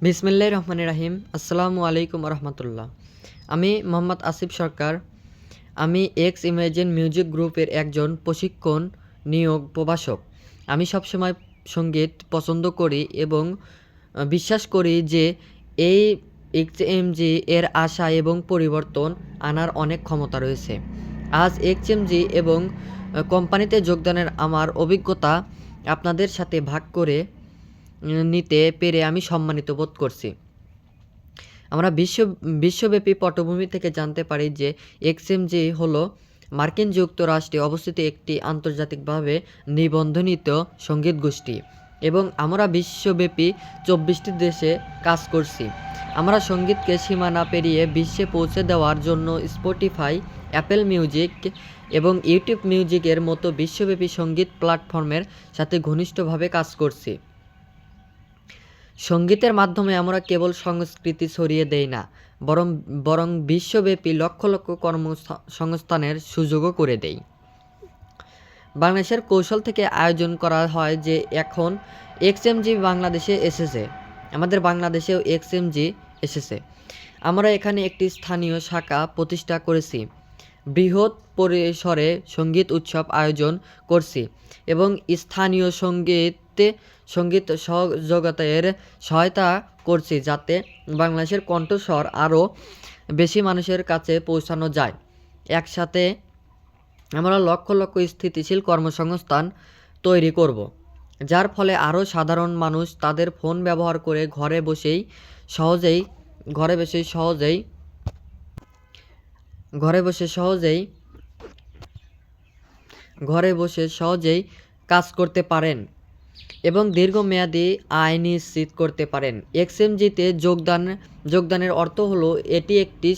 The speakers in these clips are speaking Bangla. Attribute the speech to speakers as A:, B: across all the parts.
A: বিসমিল্লাহির রহমানির রহিম। আসসালামু আলাইকুম রহমতুল্লাহ। আমি মোহাম্মদ আসিফ সরকার। আমি এক্স ইমাজিন মিউজিক গ্রুপের একজন প্রশিক্ষণ নিয়োগ প্রভাষক। আমি সবসময় সঙ্গীত পছন্দ করি এবং বিশ্বাস করি যে এই এক্সএমজি এর আশা এবং পরিবর্তন আনার অনেক ক্ষমতা রয়েছে। আজ এক্সএমজি এবং কোম্পানিতে যোগদানের আমার অভিজ্ঞতা আপনাদের সাথে ভাগ করে নিতে পেরে আমি সম্মানিত বোধ করছি। আমরা বিশ্বব্যাপী পটভূমি থেকে জানতে পারি যে এক্সএমজি হলো মার্কিন যুক্তরাষ্ট্রে অবস্থিত একটি আন্তর্জাতিকভাবে নিবন্ধনিত সঙ্গীত গোষ্ঠী এবং আমরা বিশ্বব্যাপী 24টি দেশে কাজ করছি। আমরা সঙ্গীতকে সীমানা পেরিয়ে বিশ্বে পৌঁছে দেওয়ার জন্য স্পটিফাই, অ্যাপেল মিউজিক এবং ইউটিউব মিউজিকের মতো বিশ্বব্যাপী সঙ্গীত প্ল্যাটফর্মের সাথে ঘনিষ্ঠভাবে কাজ করছি। সঙ্গীতের মাধ্যমে আমরা কেবল সংস্কৃতি ছড়িয়ে দেই না, বরং বিশ্বব্যাপী লক্ষ লক্ষ কর্মসংস্থানের সুযোগও করে দেই। বাংলাদেশের কৌশল থেকে আয়োজন করা হয় যে এখন এক্সএমজি বাংলাদেশে এসেছে, আমাদের বাংলাদেশেও এক্সএমজি এসেছে। আমরা এখানে একটি স্থানীয় শাখা প্রতিষ্ঠা করেছি, বৃহৎ পরিসরে সঙ্গীত উৎসব আয়োজন করছি এবং স্থানীয় সঙ্গীত সহযোগিতার সহায়তা করছি যাতে বাংলাদেশের কণ্ঠস্বর আরও বেশি মানুষের কাছে পৌঁছানো যায়। একসাথে আমরা লক্ষ লক্ষ স্থিতিশীল কর্মসংস্থান তৈরি করব, যার ফলে আরও সাধারণ মানুষ তাদের ফোন ব্যবহার করে ঘরে বসে সহজেই কাজ করতে পারেন এবং দীর্ঘমেয়াদী আয় নিশ্চিত করতে পারেন। এক্সএমজিতে যোগদানের অর্থ হলো এটি একটি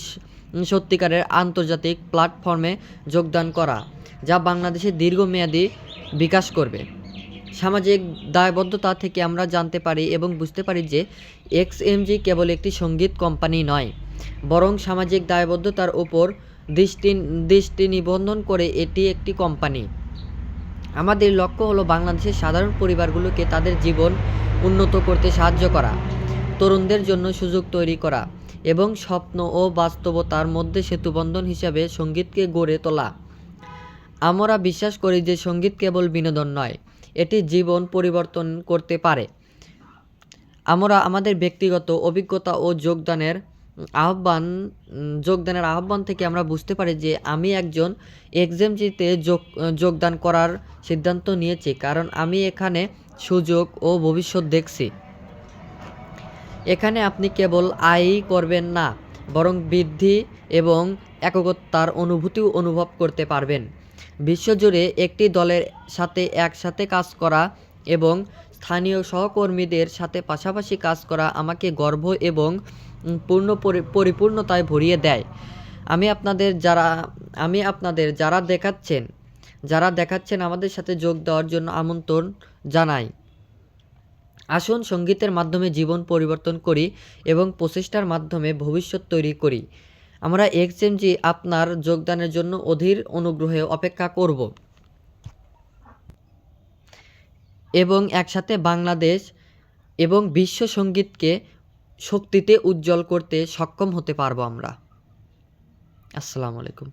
A: সত্যিকারের আন্তর্জাতিক প্ল্যাটফর্মে যোগদান করা, যা বাংলাদেশের দীর্ঘমেয়াদী বিকাশ করবে। সামাজিক দায়বদ্ধতা থেকে আমরা জানতে পারি এবং বুঝতে পারি যে এক্সএমজি কেবল একটি সঙ্গীত কোম্পানি নয়, বরং সামাজিক দায়বদ্ধতার উপর দৃষ্টি নিবন্ধন করে এটি একটি কোম্পানি। আমাদের লক্ষ্য হলো বাংলাদেশের সাধারণ পরিবারগুলোকে তাদের জীবন উন্নত করতে সাহায্য করা, তরুণদের জন্য সুযোগ তৈরি করা এবং স্বপ্ন ও বাস্তবতার মধ্যে সেতুবন্ধন হিসাবে সঙ্গীতকে গড়ে তোলা। আমরা বিশ্বাস করি যে সঙ্গীত কেবল বিনোদন নয়, এটি জীবন পরিবর্তন করতে পারে। আমরা আমাদের ব্যক্তিগত অভিজ্ঞতা ও যোগদানের আহ্বান থেকে আমরা বুঝতে পারি যে আমি একজন এক্সএমজিতে যোগদান করার সিদ্ধান্ত নিয়েছি, কারণ আমি এখানে সুযোগ ও ভবিষ্যৎ দেখছি। এখানে আপনি কেবল আয়ই করবেন না, বরং বৃদ্ধি এবং একগত্তার অনুভূতিও অনুভব করতে পারবেন। বিশ্বজুড়ে একটি দলের সাথে একসাথে কাজ করা এবং স্থানীয় সহকর্মীদের সাথে পাশাপাশি কাজ করা আমাকে গর্ব এবং পরিপূর্ণতায় ভরিয়ে দেয়। আমি আপনাদের যারা দেখাচ্ছেন আমাদের সাথে যোগ দেওয়ার জন্য আমন্ত্রণ জানাই। আসুন সঙ্গীতের মাধ্যমে জীবন পরিবর্তন করি এবং প্রচেষ্টার মাধ্যমে ভবিষ্যৎ তৈরি করি। আমরা এক্সএমজি আপনার যোগদানের জন্য অধীর অনুগ্রহে অপেক্ষা করব এবং একসাথে বাংলাদেশ এবং বিশ্ব সঙ্গীতকে শক্তিতে উজ্জ্বল করতে সক্ষম হতে পারবো আমরা। আসসালামু আলাইকুম।